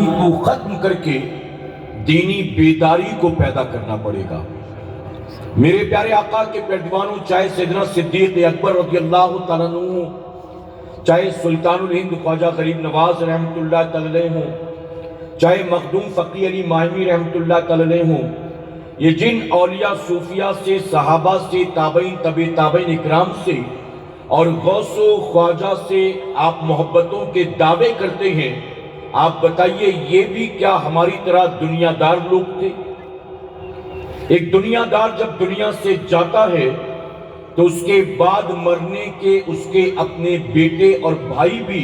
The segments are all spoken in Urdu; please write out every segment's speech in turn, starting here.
کو ختم کر کے دینی بیداری کو پیدا کرنا پڑے گا۔ میرے پیارے آقا کے پیروانوں، چاہے سیدنا صدیق اکبر رضی اللہ تعالیٰ عنہ، چاہے سلطان الہند خواجہ غریب نواز رحمت اللہ تعالیٰ علیہ ہوں، چاہے مخدوم فقی علی ماہمی رحمت اللہ تعالیٰ علیہ ہوں، یہ جن اولیاء صوفیاء سے، صحابہ سے، تابعین، تبع تابعین اکرام سے اور غوث و خواجہ سے آپ محبتوں کے دعوے کرتے ہیں، آپ بتائیے یہ بھی کیا ہماری طرح دنیا دار لوگ تھے؟ ایک دنیا دار جب دنیا سے جاتا ہے تو اس کے بعد مرنے کے اس کے اپنے بیٹے اور بھائی بھی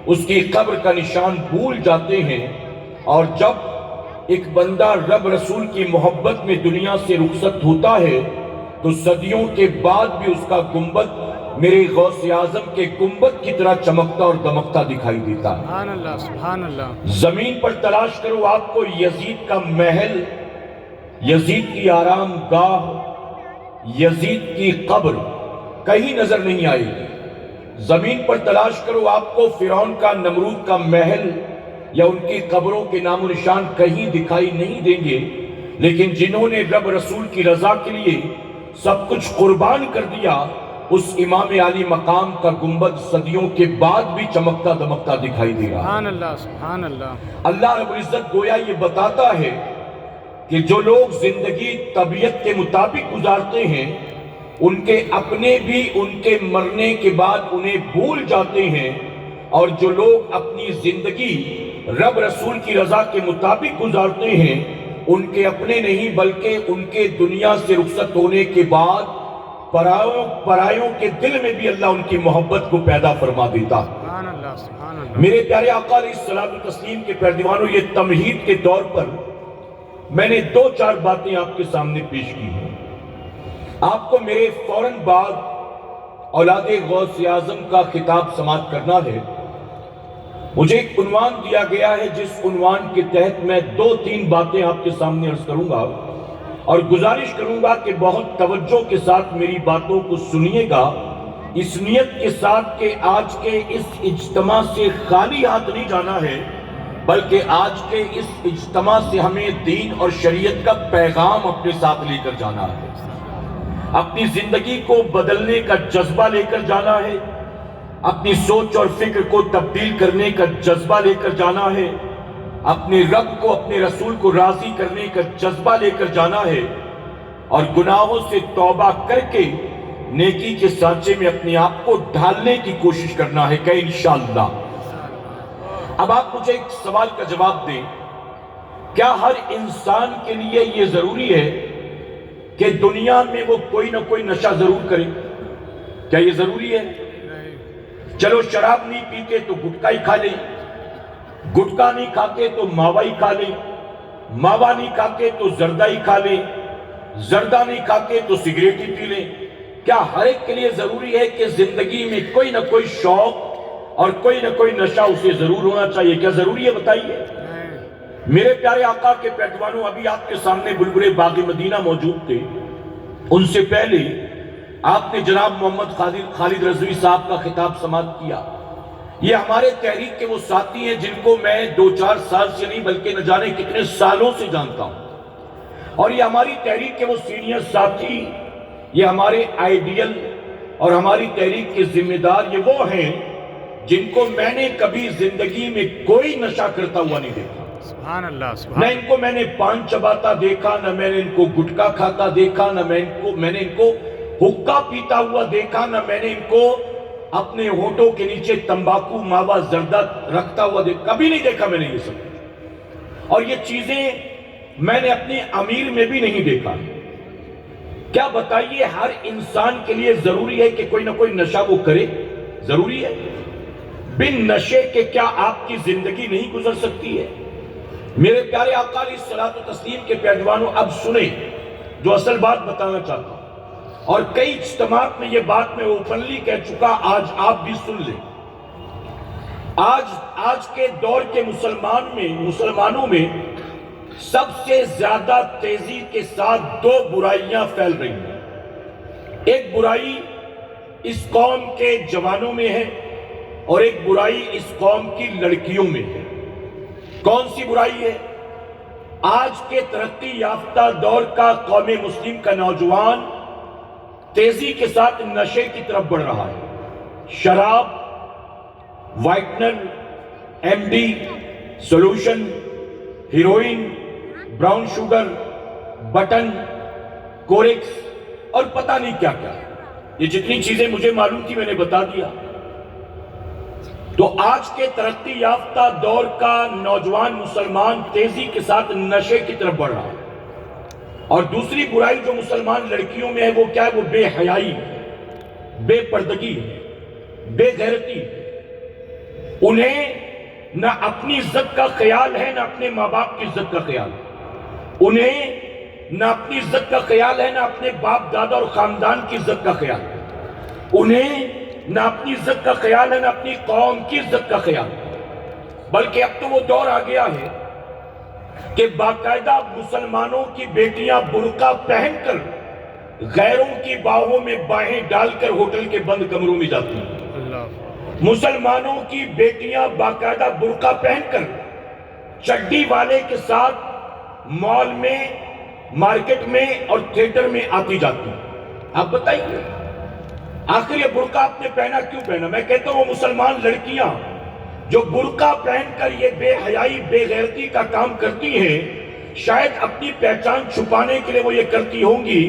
اس کی قبر کا نشان بھول جاتے ہیں، اور جب ایک بندہ رب رسول کی محبت میں دنیا سے رخصت ہوتا ہے تو صدیوں کے بعد بھی اس کا گنبد میرے غوث اعظم کے گنبد کی طرح چمکتا اور دمکتا دکھائی دیتا ہے۔ سبحان اللہ، سبحان اللہ۔ زمین پر تلاش کرو، آپ کو یزید کا محل، یزید کی آرام گاہ، یزید کی قبر کہیں نظر نہیں آئے گی۔ زمین پر تلاش کرو، آپ کو فرعون کا، نمرود کا محل یا ان کی قبروں کے نام و نشان کہیں دکھائی نہیں دیں گے، لیکن جنہوں نے رب رسول کی رضا کے لیے سب کچھ قربان کر دیا، اس امام عالی مقام کا گنبد صدیوں کے بعد بھی چمکتا دمکتا دکھائی دے رہا ہے۔ سبحان اللہ، سبحان اللہ۔ اللہ رب العزت گویا یہ بتاتا ہے کہ جو لوگ زندگی طبیعت کے مطابق گزارتے ہیں، ان کے اپنے بھی ان کے مرنے کے بعد انہیں بھول جاتے ہیں، اور جو لوگ اپنی زندگی رب رسول کی رضا کے مطابق گزارتے ہیں، ان کے اپنے نہیں بلکہ ان کے دنیا سے رخصت ہونے کے بعد پرایوں کے دل میں بھی اللہ ان کی محبت کو پیدا فرما دیتا۔ سبحان اللہ، سبحان اللہ۔ میرے پیارے آقا علیہ الصلوۃ والتسلیم کے پیروانوں، یہ تمہید کے دور پر میں نے 2-4 باتیں آپ کے سامنے پیش کی ہیں۔ آپ کو میرے فوراً بعد اولاد غوث اعظم کا خطاب سماعت کرنا ہے۔ مجھے ایک عنوان دیا گیا ہے، جس عنوان کے تحت میں 2-3 باتیں آپ کے سامنے عرض کروں گا، اور گزارش کروں گا کہ بہت توجہ کے ساتھ میری باتوں کو سنیے گا، اس نیت کے ساتھ کہ آج کے اس اجتماع سے خالی ہاتھ نہیں جانا ہے، بلکہ آج کے اس اجتماع سے ہمیں دین اور شریعت کا پیغام اپنے ساتھ لے کر جانا ہے، اپنی زندگی کو بدلنے کا جذبہ لے کر جانا ہے، اپنی سوچ اور فکر کو تبدیل کرنے کا جذبہ لے کر جانا ہے، اپنے رب کو، اپنے رسول کو راضی کرنے کا جذبہ لے کر جانا ہے، اور گناہوں سے توبہ کر کے نیکی کے سانچے میں اپنے آپ کو ڈھالنے کی کوشش کرنا ہے کہ انشاءاللہ۔ اب آپ مجھے ایک سوال کا جواب دیں، کیا ہر انسان کے لیے یہ ضروری ہے کہ دنیا میں وہ کوئی نہ کوئی نشہ ضرور کرے؟ کیا یہ ضروری ہے؟ چلو شراب نہیں پیتے تو گٹکا ہی کھا لیں، گٹکا نہیں کھاتے تو ماوا ہی کھا لیں، ماوا نہیں کھاتے تو زردہ ہی کھا لیں، زردہ نہیں کھاتے تو سگریٹ ہی پی لیں۔ کیا ہر ایک کے لیے ضروری ہے کہ زندگی میں کوئی نہ کوئی شوق اور کوئی نہ کوئی نشہ اسے ضرور ہونا چاہیے؟ کیا ضروری ہے؟ بتائیے۔ میرے پیارے آقا کے پیروانوں، ابھی آپ کے سامنے بلبل باغ مدینہ موجود تھے، ان سے پہلے آپ نے جناب محمد خالد رضوی صاحب کا خطاب سماعت کیا۔ یہ ہمارے تحریک کے وہ ساتھی ہیں جن کو میں 2-4 سال سے نہیں بلکہ نہ جانے کتنے سالوں سے جانتا ہوں، اور یہ ہماری تحریک کے وہ سینئر ساتھی، یہ ہمارے آئیڈیل اور ہماری تحریک کے ذمہ دار، یہ وہ ہیں جن کو میں نے کبھی زندگی میں کوئی نشہ کرتا ہوا نہیں دیکھا۔ سبحان اللہ، نہ سبحان ان کو میں نے پان چباتا دیکھا، نہ میں نے ان کو گٹکا کھاتا دیکھا، نہ میں نے ان کو حقہ پیتا ہوا دیکھا، نہ میں نے ان کو اپنے ہونٹوں کے نیچے تمباکو، ماوا، زردہ رکھتا ہوا دیکھا، کبھی نہیں دیکھا میں نے یہ سب، اور یہ چیزیں میں نے اپنے امیر میں بھی نہیں دیکھا۔ کیا بتائیے ہر انسان کے لیے ضروری ہے کہ کوئی نہ کوئی نشہ وہ کرے؟ ضروری ہے؟ بن نشے کے کیا آپ کی زندگی نہیں گزر سکتی ہے؟ میرے پیارے آقا علیہ الصلوۃ والتسلیم کے پیروانوں، اب سنیں جو اصل بات بتانا چاہتا ہوں، اور کئی اجتماعات میں یہ بات میں اوپنلی کہہ چکا، آج آپ بھی سن لیں۔ آج کے دور کے مسلمانوں میں سب سے زیادہ تیزی کے ساتھ 2 برائیاں پھیل رہی ہیں۔ ایک برائی اس قوم کے جوانوں میں ہے، اور ایک برائی اس قوم کی لڑکیوں میں ہے۔ کون سی برائی ہے؟ آج کے ترقی یافتہ دور کا قوم مسلم کا نوجوان تیزی کے ساتھ نشے کی طرف بڑھ رہا ہے۔ شراب، whitener, M D, solution, heroin, brown sugar, button, Corex اور پتہ نہیں کیا کیا۔ یہ جتنی چیزیں مجھے معلوم تھی میں نے بتا دیا۔ تو آج کے ترقی یافتہ دور کا نوجوان مسلمان تیزی کے ساتھ نشے کی طرف بڑھ رہا ہے۔ اور دوسری برائی جو مسلمان لڑکیوں میں ہے وہ کیا ہے؟ وہ بے حیائی، بے پردگی، بے غیرتی۔ انہیں نہ اپنی عزت کا خیال ہے نہ اپنے ماں باپ کی عزت کا خیال ہے۔ انہیں نہ اپنی عزت کا خیال ہے نہ اپنے باپ دادا اور خاندان کی عزت کا خیال ہے۔ انہیں نہ اپنی عزت کا خیال ہے نہ اپنی قوم کی عزت کا خیال ہے۔ بلکہ اب تو وہ دور آ گیا ہے کہ باقاعدہ مسلمانوں کی بیٹیاں برقع پہن کر غیروں کی باہوں میں باہیں ڈال کر ہوٹل کے بند کمروں میں جاتی ہیں۔ مسلمانوں کی بیٹیاں باقاعدہ برقع پہن کر چڈی والے کے ساتھ مال میں، مارکیٹ میں اور تھیٹر میں آتی جاتی ہیں۔ آپ بتائیے آخر یہ برقع آپ نے پہنا کیوں پہنا؟ میں کہتا ہوں وہ مسلمان لڑکیاں جو برقع پہن کر یہ بے حیائی، بے غیرتی کا کام کرتی ہیں، شاید اپنی پہچان چھپانے کے لیے وہ یہ کرتی ہوں گی۔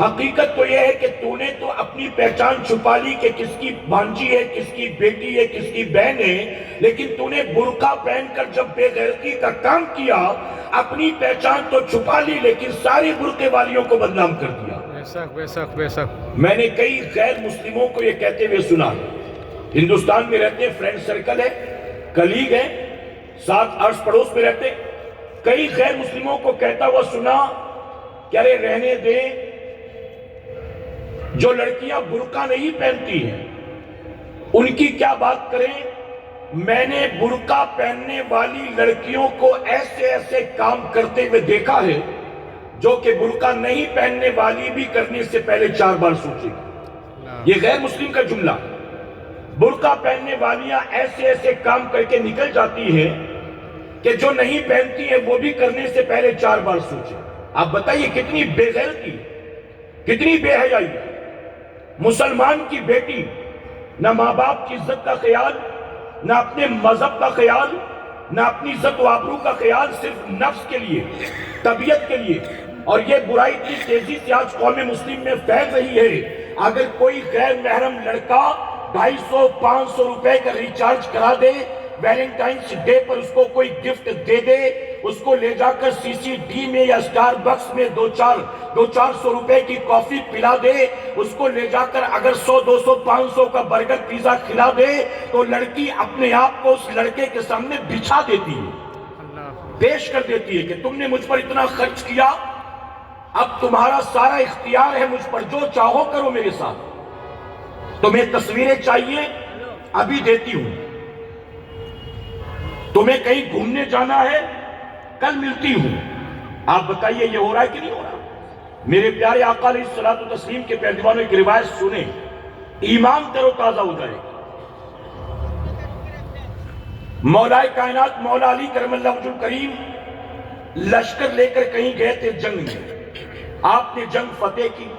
حقیقت تو یہ ہے کہ تو نے تو اپنی پہچان چھپا لی کہ کس کی بھانجی ہے، کس کی بیٹی ہے، کس کی بہن ہے، لیکن تو نے برقع پہن کر جب بے غیرتی کا کام کیا اپنی پہچان تو چھپا لی لیکن ساری برقعے والیوں کو بدنام کر دیا۔ بے شک بے شک بے شک۔ میں نے کئی غیر مسلموں کو یہ کہتے ہوئے سنا، ہندوستان میں رہتے، فرینڈ سرکل ہے، کلیگ ہے، ساتھ ارس پڑوس میں رہتے، کئی غیر مسلموں کو کہتا ہوا سنا کہ ارے رہنے دے، جو لڑکیاں برقع نہیں پہنتی ہیں ان کی کیا بات کریں؟ میں نے برقع پہننے والی لڑکیوں کو ایسے ایسے کام کرتے ہوئے دیکھا ہے جو کہ برقع نہیں پہننے والی بھی کرنے سے پہلے 4 بار سوچے گی۔ یہ غیر مسلم کا جملہ۔ برقع پہننے والیاں ایسے ایسے کام کر کے نکل جاتی ہیں کہ جو نہیں پہنتی ہیں وہ بھی کرنے سے پہلے 4 بار سوچے۔ آپ بتائیے کتنی بے غیرتی، کتنی بے حیائی۔ مسلمان کی بیٹی نہ ماں باپ کی عزت کا خیال، نہ اپنے مذہب کا خیال، نہ اپنی عزت و آبرو کا خیال، صرف نفس کے لیے، طبیعت کے لیے۔ اور یہ برائی اتنی تیزی سے آج قوم مسلم میں پھیل رہی ہے۔ اگر کوئی غیر محرم لڑکا 250-500 روپے کا ریچارج کرا دے، ویلنٹائنس ڈے پر اس کو کوئی گفٹ دے دے، اس کو لے جا کر سی سی ڈی میں یا سٹار بکس میں 200-400 روپے کی کافی پلا دے، اس کو لے جا کر اگر 100-200-500 کا برگر پیزا کھلا دے تو لڑکی اپنے آپ کو اس لڑکے کے سامنے بچھا دیتی ہے، پیش کر دیتی ہے کہ تم نے مجھ پر اتنا خرچ کیا، اب تمہارا سارا اختیار ہے مجھ پر، جو چاہو کرو میرے ساتھ، تمہیں تصویریں چاہیے ابھی دیتی ہوں، تمہیں کہیں گھومنے جانا ہے کل ملتی ہوں۔ آپ بتائیے یہ ہو رہا ہے کہ نہیں ہو رہا؟ میرے پیارے آقا علیہ الصلوۃ والتسلیم کے پیروانوں کی روایت سنیں، ایمان تر و تازہ ہو جائے گا۔ مولا کائنات مولا علی کرم اللہ وجہ الکریم لشکر لے کر کہیں گئے تھے جنگ میں، آپ نے جنگ فتح کی،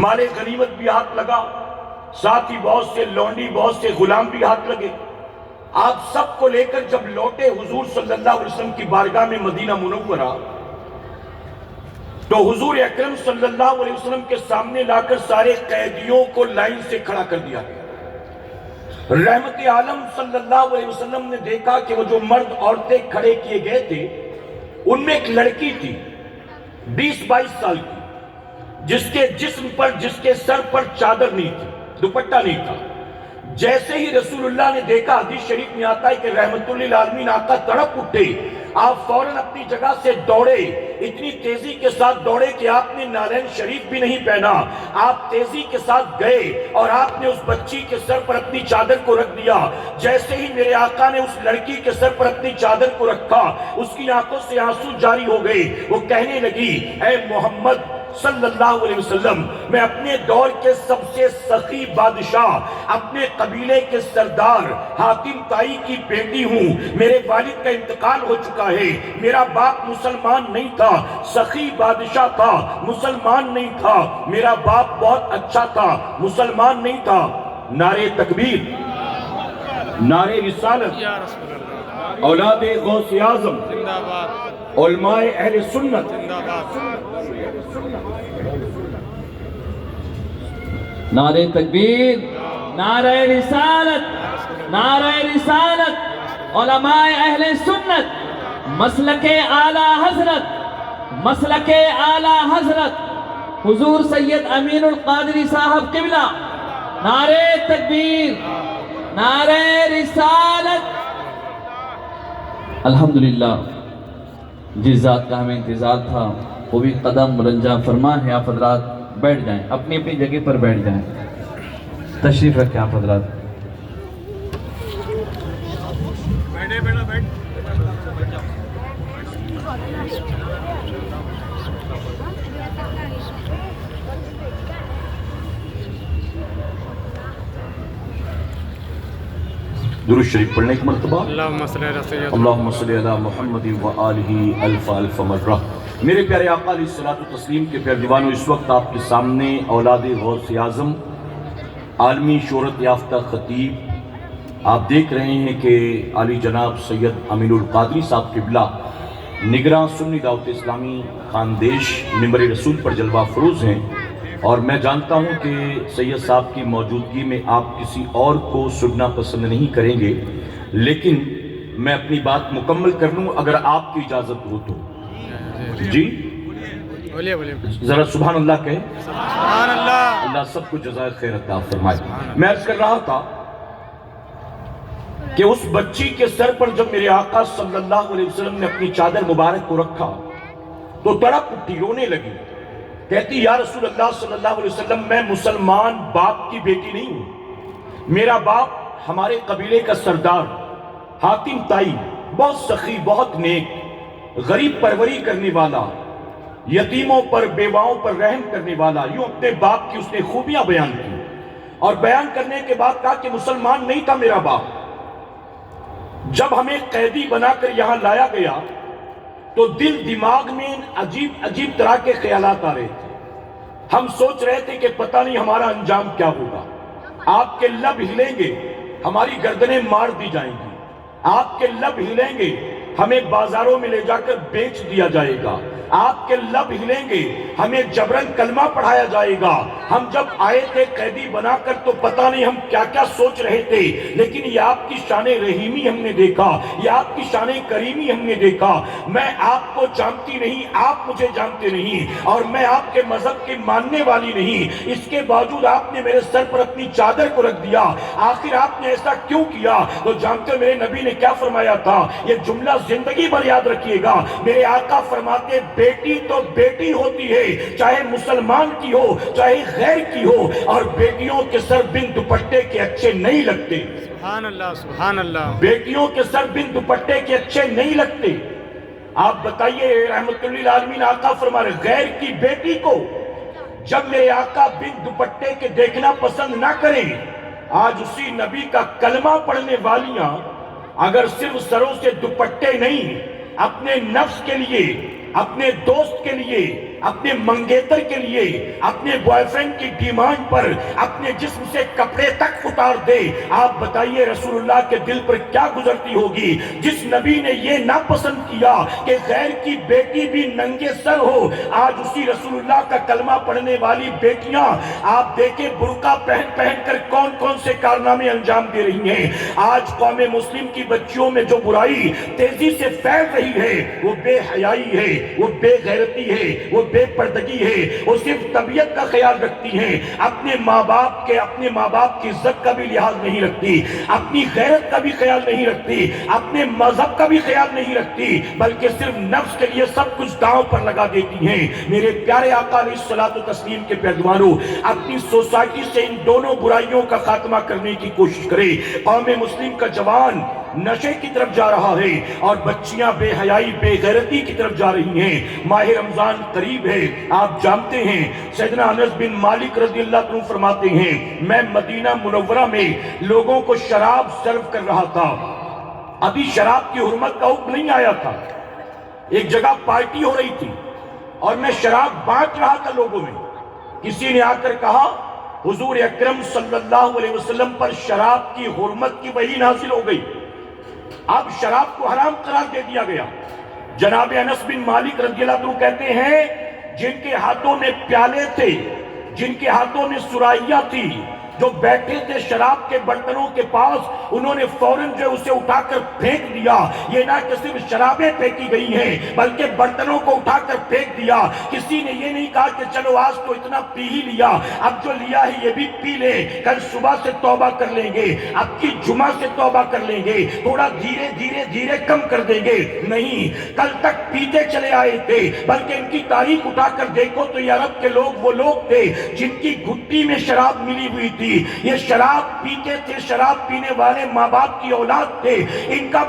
مال غنیمت بھی ہاتھ لگا، ساتھ ہی بہت سے لونڈی، بہت سے غلام بھی ہاتھ لگے۔ آپ سب کو لے کر جب لوٹے حضور صلی اللہ علیہ وسلم کی بارگاہ میں مدینہ منورہ، تو حضور اکرم صلی اللہ علیہ وسلم کے سامنے لا کر سارے قیدیوں کو لائن سے کھڑا کر دیا گیا۔ رحمت عالم صلی اللہ علیہ وسلم نے دیکھا کہ وہ جو مرد عورتیں کھڑے کیے گئے تھے ان میں ایک لڑکی تھی 20-22 سال کی، جس کے جسم پر، جس کے سر پر چادر نہیں تھی، دوپٹہ نہیں تھا۔ جیسے ہی رسول اللہ نے دیکھا، حدیث شریف میں آتا ہے کہ رحمت للعالمین آقا تڑپ اٹھے، آپ فوراً اپنی جگہ سے دوڑے، اتنی تیزی کے ساتھ دوڑے کہ آپ نے نالین شریف بھی نہیں پہنا، آپ تیزی کے ساتھ گئے اور آپ نے اس بچی کے سر پر اپنی چادر کو رکھ دیا۔ جیسے ہی میرے آقا نے اس لڑکی کے سر پر اپنی چادر کو رکھا، اس کی آنکھوں سے آنسو جاری ہو گئے، وہ کہنے لگی، اے محمد صلی اللہ علیہ وسلم، میں اپنے دور کے سب سے سخی بادشاہ، اپنے قبیلے کے سردار حاتم طائی کی بیٹی ہوں۔ میرے والد کا انتقال ہو چکا ہے، میرا باپ مسلمان نہیں تھا، سخی بادشاہ تھا، مسلمان نہیں تھا، میرا باپ بہت اچھا تھا، مسلمان نہیں تھا۔ نعرہ تکبیر، نعرہ رسالت، یا رسول اللہ، اولاد غوث اعظم، زندہ باد، علماء اہل سنت، زندہ باد، نعرہ تکبیر، نعرہ رسالت، نعرہ رسالت، علماء اہل سنت، مسلک اعلی حضرت، مسلک اعلی حضرت حضور سید امین القادری صاحب قبلہ، نعرہ تکبیر، نعرہ رسالت۔ الحمدللہ جس ذات کا ہمیں انتظار تھا وہ بھی قدم رنجہ فرما ہے۔ آپ حضرات بیٹھ جائیں، اپنی اپنی جگہ پر بیٹھ جائیں، تشریف رکھیں آپ حضرات۔ بیٹھے بیٹھا بیٹھ، درود شریف پڑھنے ایک مرتبہ۔ اللہم صلی علی سیدنا اللہم صلی علی محمد و آلہ الف الف مرہ۔ میرے پیارے آقا علیہ الصلوۃ والتسلیم کے پیارے دیوانوں، اس وقت آپ کے سامنے اولاد غوث اعظم، عالمی شہرت یافتہ خطیب، آپ دیکھ رہے ہیں کہ عالی جناب سید امین القادری صاحب قبلہ نگراں سنی دعوت اسلامی خاندیش ممبر رسول پر جلوہ فروز ہیں، اور میں جانتا ہوں کہ سید صاحب کی موجودگی میں آپ کسی اور کو سننا پسند نہیں کریں گے، لیکن میں اپنی بات مکمل کر لوں اگر آپ کی اجازت ہو تو۔ جی بولیے بولیے، ذرا سبحان اللہ کہیں۔ سبحان اللہ، اللہ سب کو جزائے خیر عطا فرمائے۔ میں عرض کر رہا تھا کہ اس بچی کے سر پر جب میرے آقا صلی اللہ علیہ وسلم نے اپنی چادر مبارک کو رکھا تو تڑپ اٹھی، رونے لگی، کہتی یا رسول اللہ صلی اللہ علیہ وسلم، میں مسلمان باپ کی بیٹی نہیں ہوں، میرا باپ ہمارے قبیلے کا سردار حاتم طائی، بہت سخی، بہت نیک، غریب پروری کرنے والا، یتیموں پر بیواؤں پر رحم کرنے والا، یوں اپنے باپ کی اس نے خوبیاں بیان کی، اور بیان کرنے کے بعد کہا کہ مسلمان نہیں تھا میرا باپ۔ جب ہمیں قیدی بنا کر یہاں لایا گیا تو دل دماغ میں عجیب عجیب طرح کے خیالات آ رہے تھے، ہم سوچ رہے تھے کہ پتہ نہیں ہمارا انجام کیا ہوگا، آپ کے لب ہلیں گے ہماری گردنیں مار دی جائیں گی، آپ کے لب ہلیں گے ہمیں بازاروں میں لے جا کر بیچ دیا جائے گا، آپ کے لب ہلیں گے ہمیں جبرن کلمہ پڑھایا جائے گا۔ ہم جب آئے تھے قیدی بنا کر تو پتہ نہیں ہم کیا کیا سوچ رہے تھے، لیکن یہ آپ کی شان رحیمی ہم نے دیکھا، یہ آپ کی شان کریمی ہم نے دیکھا۔ میں آپ کو جانتی نہیں، آپ مجھے جانتے نہیں، اور میں آپ کے مذہب کی ماننے والی نہیں، اس کے باوجود آپ نے میرے سر پر اپنی چادر کو رکھ دیا۔ آخر آپ نے ایسا کیوں کیا؟ تو جانتے میرے نبی نے کیا فرمایا تھا؟ یہ جملہ زندگی بھر یاد رکھیے گا۔ میرے آقا فرماتے بیٹی تو بیٹی ہوتی ہے، چاہے مسلمان کی ہو چاہے غیر کی ہو، اور بیٹیوں کے سر بن دوپٹے کے اچھے نہیں لگتے۔ سبحان اللہ، سبحان اللہ، بیٹیوں کے سر بن دوپٹے کے اچھے نہیں لگتے۔ آپ بتائیے رحمت للعالمین آقا فرما رہے غیر کی بیٹی کو جب میرے آقا بن دوپٹے کے دیکھنا پسند نہ کریں، آج اسی نبی کا کلمہ پڑھنے والیاں اگر صرف سروں سے دوپٹے نہیں، اپنے نفس کے لیے، اپنے دوست کے لیے، اپنے منگیتر کے لیے، اپنے بوائے فرینڈ کی ڈیمانڈ پر اپنے جسم سے کپڑے تک اتار دے، آپ بتائیے رسول اللہ کے دل پر کیا گزرتی ہوگی؟ جس نبی نے یہ نہ پسند کیا کہ غیر کی بیٹی بھی ننگے سر ہو، آج اسی رسول اللہ کا کلمہ پڑھنے والی بیٹیاں آپ دیکھیں برقع پہن پہن کر کون کون سے کارنامے انجام دے رہی ہیں۔ آج قوم مسلم کی بچیوں میں جو برائی تیزی سے پھیل رہی ہے وہ بے حیائی ہے، وہ بے غیرتی ہے، وہ بے پردگی ہے، وہ صرف طبیعت کا خیال رکھتی ہیں، اپنے ماں باپ کی عزت کا بھی لحاظ نہیں رکھتی، اپنی غیرت کا بھی خیال نہیں رکھتی، اپنے مذہب کا بھی خیال نہیں رکھتی، بلکہ صرف نفس کے لیے سب کچھ داؤں پر لگا دیتی ہیں۔ میرے پیارے آقا علیہ الصلوۃ والتسلیم کے پیروانوں، اپنی سوسائٹی سے ان دونوں برائیوں کا خاتمہ کرنے کی کوشش کرے۔ قوم مسلم کا جوان نشے کی طرف جا رہا ہے اور بچیاں بے حیائی بے غیرتی کی طرف جا رہی ہیں۔ ماہ رمضان قریب ہے، آپ جانتے ہیں سیدنا انس بن مالک رضی اللہ عنہ فرماتے ہیں میں مدینہ منورہ میں لوگوں کو شراب سرو کر رہا تھا، ابھی شراب کی حرمت کا حکم نہیں آیا تھا، ایک جگہ پارٹی ہو رہی تھی اور میں شراب بانٹ رہا تھا لوگوں میں، کسی نے آ کر کہا حضور اکرم صلی اللہ علیہ وسلم پر شراب کی حرمت کی وحی نازل ہو گئی، اب شراب کو حرام قرار دے دیا گیا۔ جناب انس بن مالک رضی اللہ عنہ کہتے ہیں جن کے ہاتھوں میں پیالے تھے، جن کے ہاتھوں میں سرائیاں تھی، جو بیٹھے تھے شراب کے برتنوں کے پاس، انہوں نے فوراً جو اسے اٹھا کر پھینک دیا۔ یہ نہ کہ صرف شرابیں پھینکی گئی ہیں بلکہ برتنوں کو اٹھا کر پھینک دیا۔ کسی نے یہ نہیں کہا کہ چلو آج تو اتنا پی ہی لیا، اب جو لیا ہے یہ بھی پی لے، کل صبح سے توبہ کر لیں گے، اب کی جمعہ سے توبہ کر لیں گے، تھوڑا دھیرے کم کر دیں گے۔ نہیں، کل تک پیتے چلے آئے تھے، بلکہ ان کی تاریخ اٹھا کر دیکھو تو یہ عرب کے لوگ وہ لوگ تھے جن کی گھٹی میں شراب ملی ہوئی تھی، یہ شراب پیتے تھے، شراب پینے والے ماں باپ کی اولاد تھے، ان کا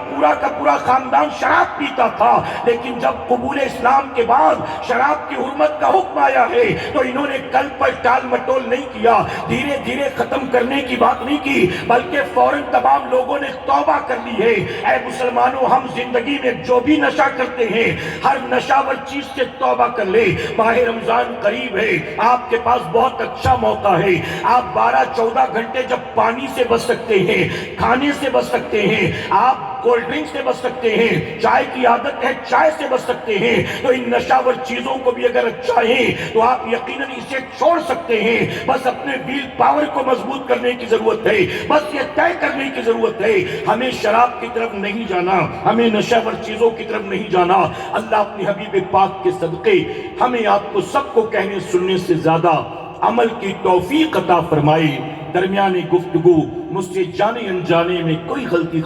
پورا خاندان شراب پیتا تھا۔ لیکن جب قبول اسلام کے بعد شراب کی حرمت کا حکم آیا ہے تو انہوں نے کل پر ٹال مٹول نہیں کیا، دھیرے ختم کرنے کی بات نہیں کی، بلکہ فوراً تمام لوگوں نے توبہ کر لی ہے۔ اے مسلمانوں، ہم زندگی میں جو بھی نشہ کرتے ہیں ہر نشاور چیز سے توبہ کر لے۔ ماہ رمضان قریب ہے، آپ کے پاس بہت اچھا موقع ہے، آپ 12-14 گھنٹے جب پانی سے بچ سکتے ہیں، کھانے سے بچ سکتے ہیں، آپ کولڈ ڈرنک سے بچ سکتے ہیں، چائے کی عادت ہے چائے سے بچ سکتے ہیں، تو ان نشاور چیزوں کو بھی اگر چاہیں تو آپ یقیناً اسے چھوڑ سکتے ہیں۔ بس اپنے ویل پاور کو مضبوط کرنے کی ضرورت ہے، بس یہ طے کرنے کی ضرورت ہے ہمیں شراب کی طرف نہیں جانا، ہمیں نشاور چیزوں کی طرف نہیں جانا۔ اللہ اپنے حبیب پاک کے صدقے ہمیں آپ کو سب کو کہنے سننے سے زیادہ عمل کی توفیق عطا فرمائے۔ درمیان گفتگو مجھ سے جانے انجانے میں کوئی غلطی